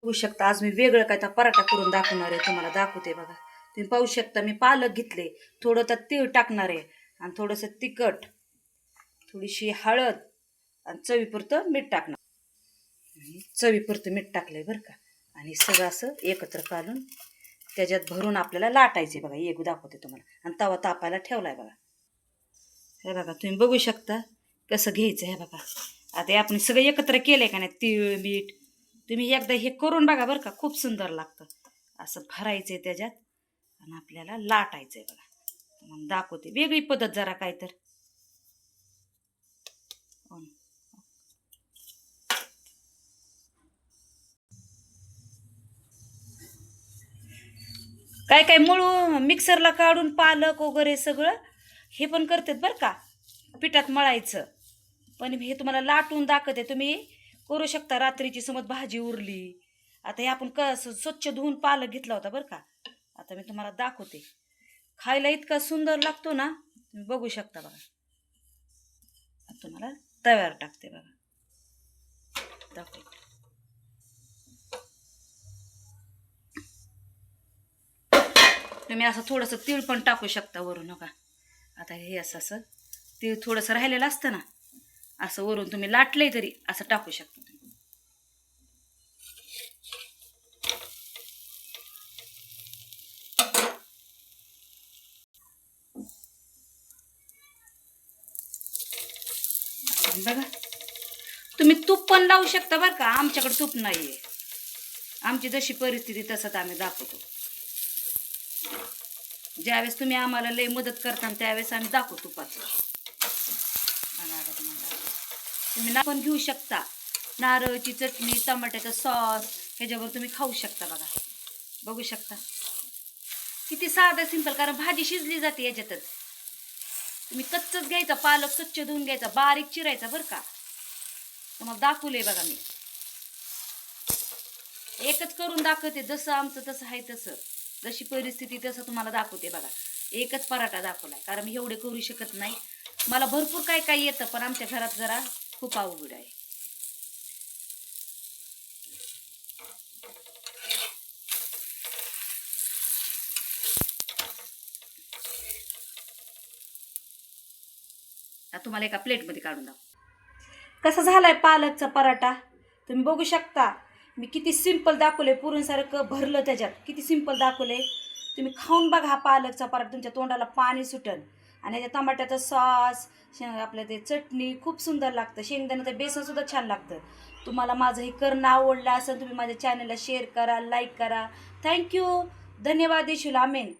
बघू शकता आज मी वेगळं काय तर पराठा करून दाखवणार आहे, तुम्हाला दाखवते बघा. तुम्ही पाहू शकता मी पालक घेतले, थोडं तर तीळ टाकणार आहे आणि थोडंसं तिखट, थोडीशी हळद आणि चवीपुरतं मीठ टाकणार. चवीपुरतं मीठ टाकलंय बरं का. आणि सगळं असं एकत्र काढून त्याच्यात भरून आपल्याला लाटायचे बघा. एक दाखवते तुम्हाला. आणि तवा तापायला ठेवलाय बघा. हे बघा तुम्ही बघू शकता कसं घ्यायचं. हे बघा आता आपण सगळं एकत्र केलंय का नाही, तीळ मीठ. तुम्ही एकदा हे करून बघा बरं का, खूप सुंदर लागतं. असं भरायचंय त्याच्यात आणि आपल्याला लाटायचंय बघा. तुम्हाला दाखवते वेगळी पद्धत जरा काय तर. काय काय मळू मिक्सरला काढून पालक वगैरे सगळं हे पण करतात बरं का, पिठात मळायचं. पण हे तुम्हाला लाटून दाखवते. तुम्ही करू शकता. रात्रीची समज भाजी उरली, आता हे आपण स्वच्छ धुवून पालक घेतला होता बरं का. आता मी तुम्हाला दाखवते. खायला इतका सुंदर लागतो ना, तुम्ही बघू शकता बघा. तुम्हाला तव्यावर टाकते बघा, दाखवते. तुम्ही असं थोडंसं तीळ पण टाकू शकता वरून. नका आता हे असं असं तीळ थोडंसं राहिलेलं असतं ना, असं वरून तुम्ही लाटलंय तरी असं टाकू शकता तुम्ही. बघा तुम्ही तूप पण लावू शकता बरं का. आमच्याकडे तूप नाहीये, आमची जशी परिस्थिती तसंच आम्ही दाखवतो. ज्यावेळेस तुम्ही आम्हाला लय मदत करता त्यावेळेस आम्ही दाखवतो तुपाचं. तुम्ही ना पण घेऊ शकता. नारळाची चटणी, टमाट्याचा सॉस ह्याच्यावर तुम्ही खाऊ शकता बघा. बघू शकता किती साधं सिंपल, कारण भाजी शिजली जाते याच्यातच. तुम्ही कच्चच घ्यायचा पालक, स्वच्छ धुवून घ्यायचा, बारीक चिरायचा बरं का. तुम्हाला दाखवलंय बघा मी. एकच करून दाखवते, जसं आमचं तसं आहे तसं, जशी परिस्थिती तसं तुम्हाला दाखवते बघा. एकच पराठा दाखवलाय, कारण मी एवढे करू शकत नाही. मला भरपूर काय काय येतं, पण आमच्या घरात जरा खूप अवघड आहे. तुम्हाला एका प्लेटमध्ये काढून दाखव कसा झालाय पालकचा पराठा. तुम्ही बघू शकता मी किती सिंपल दाखवले. पुरणसारखं भरलं त्याच्यात, किती सिंपल दाखवले. तुम्ही खाऊन बघा हा पालकचा पराठा, तुमच्या तोंडाला पाणी सुटल. आणि याच्या टमाट्याचा सॉस, आपलं ते चटणी खूप सुंदर लागतं. शेंगदाण्याचं बेसन सुद्धा छान लागतं. तुम्हाला माझं हे करणं आवडलं असेल, तुम्ही माझ्या चॅनलला शेअर करा, लाईक करा. थँक्यू, धन्यवाद. देशील. आमेन.